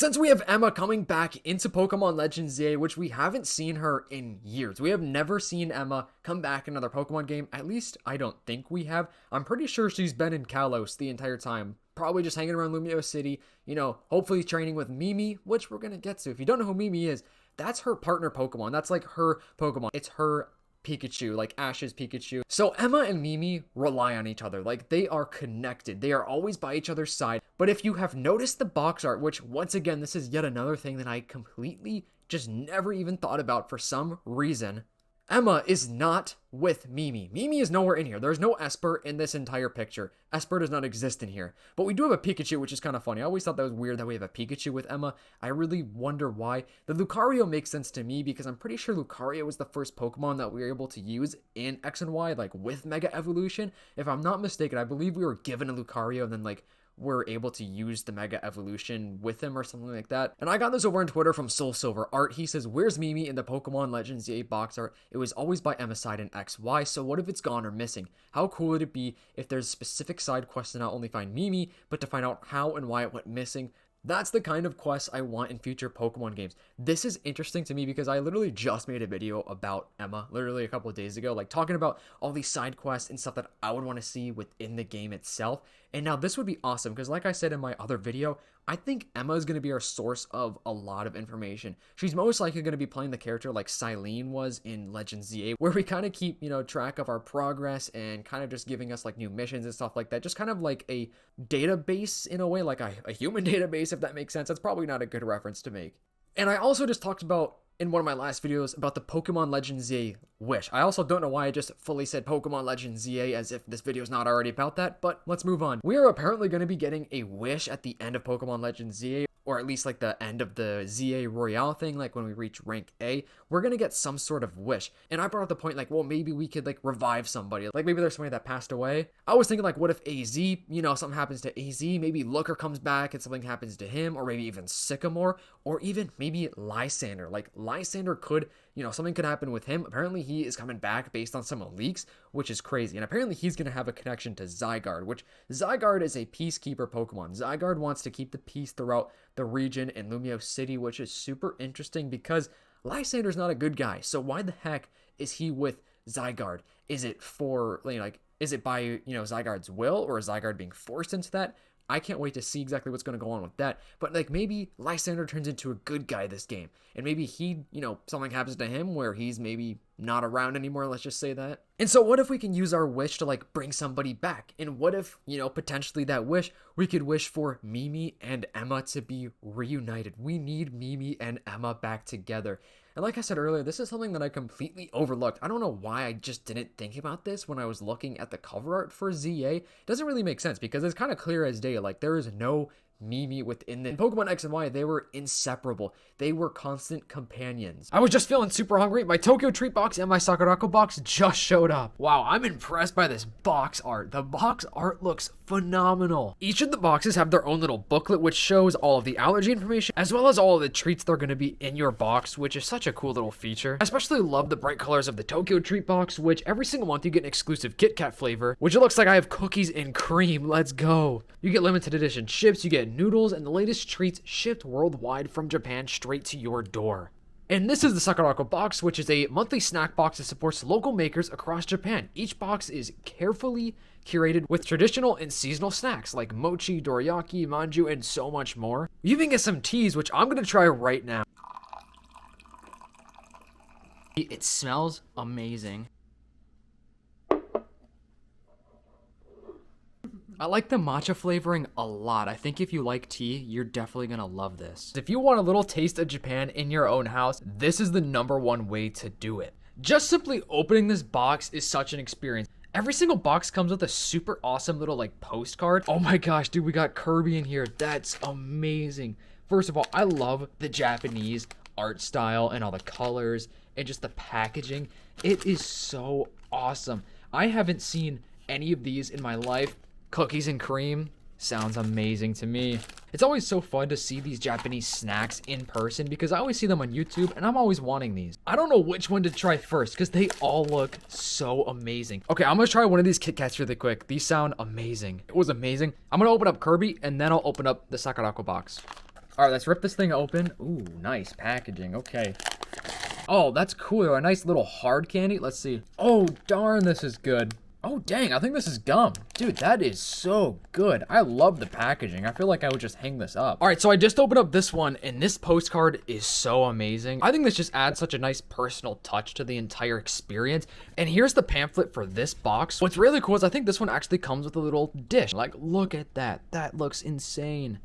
Since we have Emma coming back into Pokemon Legends ZA, which we haven't seen her in years. We have never seen Emma come back in another Pokemon game. At least, I don't think we have. I'm pretty sure she's been in Kalos the entire time. Probably just hanging around Lumio City, you know, hopefully training with Mimi, which we're going to get to. If you don't know who Mimi is, that's her partner Pokemon. That's like her Pokemon. It's her Pikachu, like Ash's Pikachu. So Emma and Mimi rely on each other. Like, they are connected. They are always by each other's side. But if you have noticed the box art, which once again, this is yet another thing that I completely just never even thought about for some reason, Emma is not with Mimi. Mimi is nowhere in here. There's no Esper in this entire picture. Esper does not exist in here. But we do have a Pikachu, which is kind of funny. I always thought that was weird that we have a Pikachu with Emma. I really wonder why. The Lucario makes sense to me because I'm pretty sure Lucario was the first Pokemon that we were able to use in X and Y, like with Mega Evolution. If I'm not mistaken, I believe we were given a Lucario and then like we're able to use the Mega Evolution with him or something like that. And I got this over on Twitter from Soul Silver Art. He says, "Where's Mimi in the Pokemon Legends ZA box art? It was always by Emma's side in XY, so what if it's gone or missing? How cool would it be if there's a specific side quest to not only find Mimi, but to find out how and why it went missing?" That's the kind of quest I want in future Pokemon games. This is interesting to me because I literally just made a video about Emma, literally a couple of days ago, like talking about all these side quests and stuff that I would want to see within the game itself. And now this would be awesome because like I said in my other video, I think Emma is going to be our source of a lot of information. She's most likely going to be playing the character like Silene was in Legends ZA, where we kind of keep, you know, track of our progress and kind of just giving us like new missions and stuff like that. Just kind of like a database in a way, like a human database, if that makes sense. That's probably not a good reference to make. And I also just talked about in one of my last videos about the Pokemon Legends ZA wish. I also don't know why I just fully said Pokemon Legends ZA as if this video is not already about that, but let's move on. We are apparently going to be getting a wish at the end of Pokemon Legends ZA, or at least like the end of the ZA Royale thing, like when we reach rank A, we're going to get some sort of wish. And I brought up the point like, well, maybe we could like revive somebody. Like maybe there's somebody that passed away. I was thinking like, what if AZ, you know, something happens to AZ, maybe Looker comes back and something happens to him, or maybe even Sycamore, or even maybe Lysander. Like Lysander could, you know, something could happen with him. Apparently he is coming back based on some leaks, which is crazy. And apparently he's going to have a connection to Zygarde, which Zygarde is a peacekeeper Pokemon. Zygarde wants to keep the peace throughout the region in Lumio City, which is super interesting because Lysander's not a good guy. So why the heck is he with Zygarde? Is it for, you know, like, is it by, you know, Zygarde's will, or is Zygarde being forced into that? I can't wait to see exactly what's going to go on with that. But like maybe Lysander turns into a good guy this game. And maybe he, you know, something happens to him where he's maybe not around anymore, let's just say that. And so what if we can use our wish to like bring somebody back? And what if, you know, potentially that wish, we could wish for Mimi and Emma to be reunited. We need Mimi and Emma back together. And like I said earlier, this is something that I completely overlooked. I don't know why I just didn't think about this when I was looking at the cover art for ZA. It doesn't really make sense because it's kind of clear as day. Like there is no Mimi within the Pokemon X and Y. They were inseparable. They were constant companions. I was just feeling super hungry. My Tokyo Treat box and my Sakurako box just showed up. Wow, I'm impressed by this box art. The box art looks phenomenal. Each of the boxes have their own little booklet which shows all of the allergy information as well as all of the treats that are going to be in your box, which is such a cool little feature. I especially love the bright colors of the Tokyo Treat box, which every single month you get an exclusive Kit Kat flavor, which it looks like I have cookies and cream. Let's go. You get limited edition chips, you get noodles, and the latest treats shipped worldwide from Japan straight to your door. And this is the Sakurako box, which is a monthly snack box that supports local makers across Japan. Each box is carefully curated with traditional and seasonal snacks like mochi, dorayaki, manju, and so much more. You even get some teas, which I'm going to try right now. It smells amazing. I like the matcha flavoring a lot. I think if you like tea, you're definitely gonna love this. If you want a little taste of Japan in your own house, this is the #1 way to do it. Just simply opening this box is such an experience. Every single box comes with a super awesome little like postcard. Oh my gosh, dude, we got Kirby in here. That's amazing. First of all, I love the Japanese art style and all the colors and just the packaging. It is so awesome. I haven't seen any of these in my life. Cookies and cream sounds amazing to me. It's always so fun to see these Japanese snacks in person because I always see them on YouTube and I'm always wanting these. I don't know which one to try first because they all look so amazing. Okay, I'm gonna try one of these Kit Kats really quick. These sound amazing. It was amazing. I'm gonna open up Kirby and then I'll open up the Sakurako box. All right, let's rip this thing open. Ooh, nice packaging. Okay. Oh, that's cool. A nice little hard candy. Let's see. Oh, darn, this is good. Oh, dang, I think this is gum. Dude, that is so good. I love the packaging. I feel like I would just hang this up. All right, so I just opened up this one, and this postcard is so amazing. I think this just adds such a nice personal touch to the entire experience. And here's the pamphlet for this box. What's really cool is I think this one actually comes with a little dish. Like, look at that. That looks insane.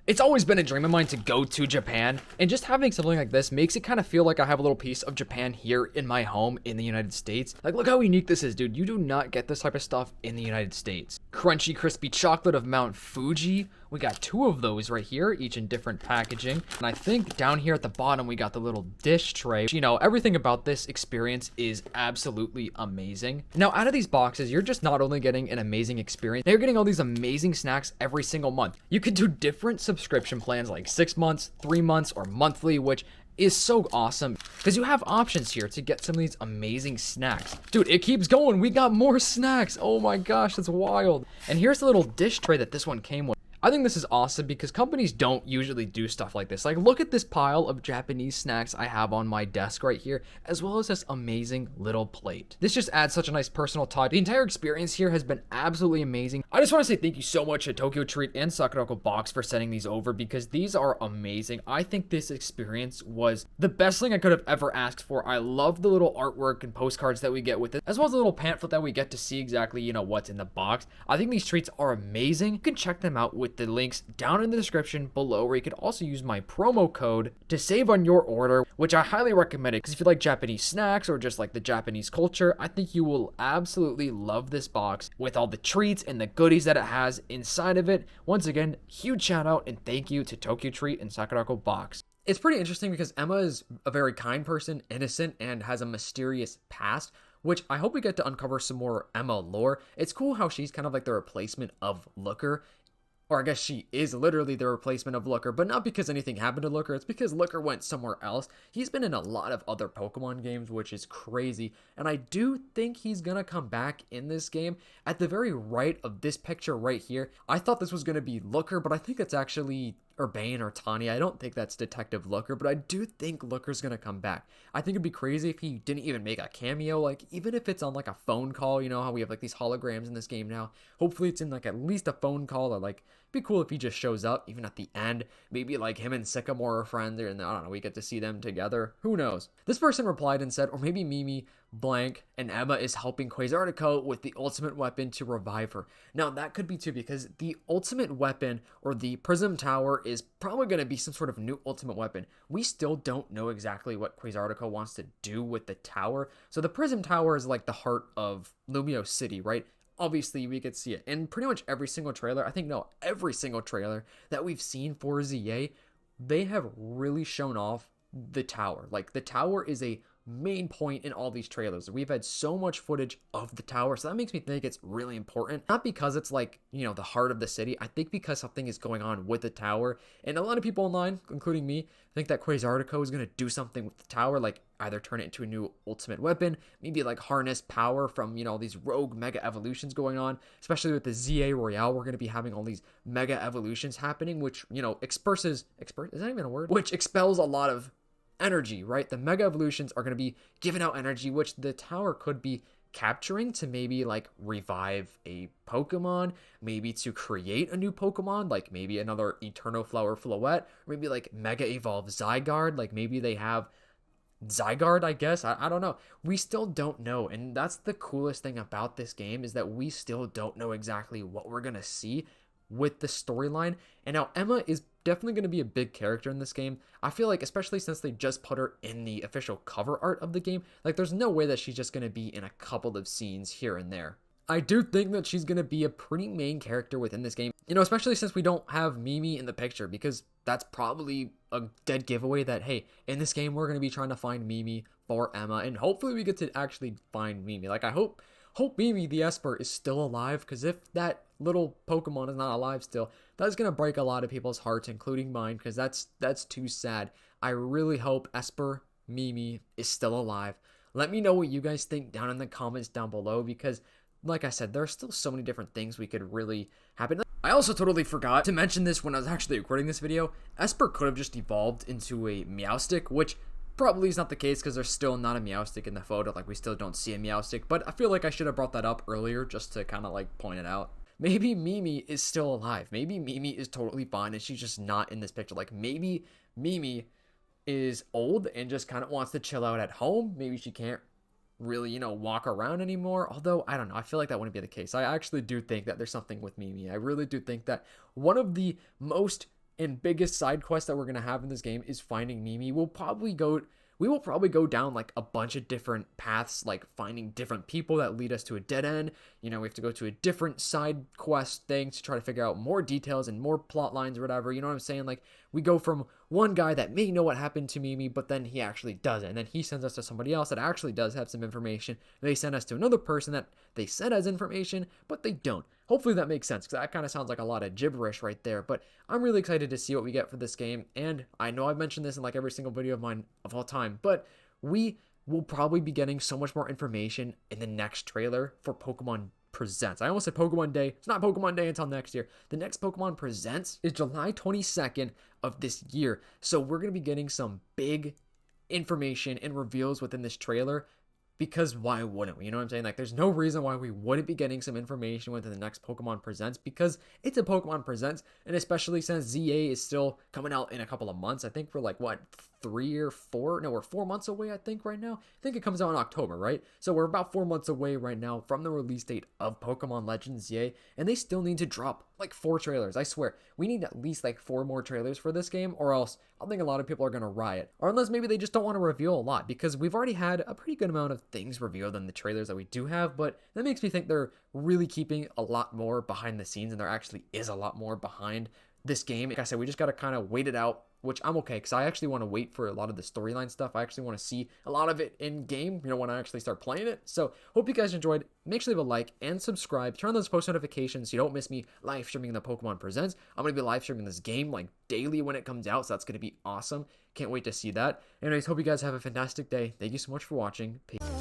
It's always been a dream of mine to go to Japan, and just having something like this makes it kind of feel like I have a little piece of Japan here in my home in the United States. Like, look how unique this is, dude. You do not get this type of stuff in the United States. Crunchy, crispy chocolate of Mount Fuji. We got 2 of those right here, each in different packaging. And I think down here at the bottom, we got the little dish tray. You know, everything about this experience is absolutely amazing. Now, out of these boxes, you're just not only getting an amazing experience, you're getting all these amazing snacks every single month. You could do different subscription plans like 6 months, 3 months, or monthly, which is so awesome because you have options here to get some of these amazing snacks. Dude, it keeps going. We got more snacks. Oh my gosh, that's wild. And here's the little dish tray that this one came with. I think this is awesome because companies don't usually do stuff like this. Like, look at this pile of Japanese snacks I have on my desk right here, as well as this amazing little plate. This just adds such a nice personal touch. The entire experience here has been absolutely amazing. I just want to say thank you so much to Tokyo Treat and Sakurako Box for sending these over because these are amazing. I think this experience was the best thing I could have ever asked for. I love the little artwork and postcards that we get with it, as well as the little pamphlet that we get to see exactly, you know, what's in the box. I think these treats are amazing. You can check them out with the links down in the description below, where you could also use my promo code to save on your order, which I highly recommend it because if you like Japanese snacks or just like the Japanese culture, I think you will absolutely love this box with all the treats and the goodies that it has inside of it. Once again, huge shout out and thank you to Tokyo Treat and Sakurako Box. It's pretty interesting because Emma is a very kind person, innocent, and has a mysterious past, which I hope we get to uncover some more Emma lore. It's cool how she's kind of like the replacement of Looker. Or I guess she is literally the replacement of Looker, but not because anything happened to Looker. It's because Looker went somewhere else. He's been in a lot of other Pokemon games, which is crazy. And I do think he's going to come back in this game. At the very right of this picture right here, I thought this was going to be Looker, but I think it's actually Urbane or Tanya. I don't think that's Detective Looker, but I do think Looker's going to come back. I think it'd be crazy if he didn't even make a cameo, like even if it's on like a phone call. You know how we have like these holograms in this game now. Hopefully it's in like at least a phone call, or like be cool if he just shows up even at the end. Maybe like him and Sycamore are friends, and I don't know, we get to see them together. Who knows? This person replied and said, or maybe Mimi blank and Emma is helping Quasartico with the ultimate weapon to revive her. Now that could be too, because the ultimate weapon or the Prism Tower is probably going to be some sort of new ultimate weapon. We still don't know exactly what Quasartico wants to do with the tower. So the Prism Tower is like the heart of Lumio City, right? Obviously, we could see it in pretty much every single trailer. I think, no, every single trailer that we've seen for ZA, they have really shown off the tower. Like, the tower is a main point in all these trailers. We've had so much footage of the tower, so that makes me think it's really important. Not because it's like, you know, the heart of the city. I think because something is going on with the tower, and a lot of people online, including me, think that Quasartico is going to do something with the tower, like either turn it into a new ultimate weapon, maybe like harness power from, you know, these rogue mega evolutions going on, especially with the ZA Royale. We're going to be having all these mega evolutions happening, which, you know, is that even a word? Which expels a lot of energy, right? The mega evolutions are going to be giving out energy, which the tower could be capturing to maybe like revive a Pokemon, maybe to create a new Pokemon, like maybe another Eterno Flower Floette, or maybe like Mega Evolve Zygarde, like maybe they have Zygarde, I guess. I don't know. We still don't know, and that's the coolest thing about this game, is that we still don't know exactly what we're going to see with the storyline. And now Emma is definitely going to be a big character in this game. I feel like, especially since they just put her in the official cover art of the game, like there's no way that she's just going to be in a couple of scenes here and there. I do think that she's going to be a pretty main character within this game, you know, especially since we don't have Mimi in the picture, because that's probably a dead giveaway that, hey, in this game we're going to be trying to find Mimi for Emma, and hopefully we get to actually find Mimi. Like, I hope Mimi the Esper is still alive, because if that little Pokemon is not alive still, that's going to break a lot of people's hearts, including mine, because that's too sad. I really hope Esper Mimi is still alive. Let me know what you guys think down in the comments down below, because like I said, there are still so many different things we could really happen. I also totally forgot to mention this when I was actually recording this video. Esper could have just evolved into a Meowstic, which probably is not the case because there's still not a Meowstic in the photo. Like, we still don't see a Meowstic, but I feel like I should have brought that up earlier just to kind of like point it out. Maybe Mimi is still alive. Maybe Mimi is totally fine and she's just not in this picture. Like, maybe Mimi is old and just kind of wants to chill out at home. Maybe she can't really, walk around anymore. Although, I don't know. I feel like that wouldn't be the case. I actually do think that there's something with Mimi. I really do think that one of the most and biggest side quests that we're going to have in this game is finding Mimi. We will probably go down like a bunch of different paths, like finding different people that lead us to a dead end. We have to go to a different side quest thing to try to figure out more details and more plot lines or whatever. You know what I'm saying? Like, we go from one guy that may know what happened to Mimi, but then he actually doesn't. And then he sends us to somebody else that actually does have some information. They send us to another person that they said has information, but they don't. Hopefully that makes sense, because that kind of sounds like a lot of gibberish right there. But I'm really excited to see what we get for this game. And I know I've mentioned this in like every single video of mine of all time, but we will probably be getting so much more information in the next trailer for Pokemon Presents. I almost said Pokemon Day. It's not Pokemon Day until next year. The next Pokemon Presents is July 22nd of this year. So we're going to be getting some big information and reveals within this trailer, because why wouldn't we? You know what I'm saying? Like, there's no reason why we wouldn't be getting some information within the next Pokemon Presents, because it's a Pokemon Presents, and especially since ZA is still coming out in a couple of months. I think we're like, what, 3 or 4? No, we're 4 months away, I think, right now. I think it comes out in October, right? So we're about 4 months away right now from the release date of Pokemon Legends ZA, and they still need to drop like 4 trailers. I swear, we need at least like 4 more trailers for this game, or else I think a lot of people are going to riot. Or unless maybe they just don't want to reveal a lot, because we've already had a pretty good amount of things revealed in the trailers that we do have, but that makes me think they're really keeping a lot more behind the scenes, and there actually is a lot more behind this game. Like I said, we just got to kind of wait it out, which I'm okay, because I actually want to wait for a lot of the storyline stuff. I actually want to see a lot of it in game, when I actually start playing it. So hope you guys enjoyed. Make sure to leave a like and subscribe. Turn on those post notifications so you don't miss me live streaming the Pokemon Presents. I'm going to be live streaming this game like daily when it comes out, so that's going to be awesome. Can't wait to see that. Anyways, hope you guys have a fantastic day. Thank you so much for watching. Peace.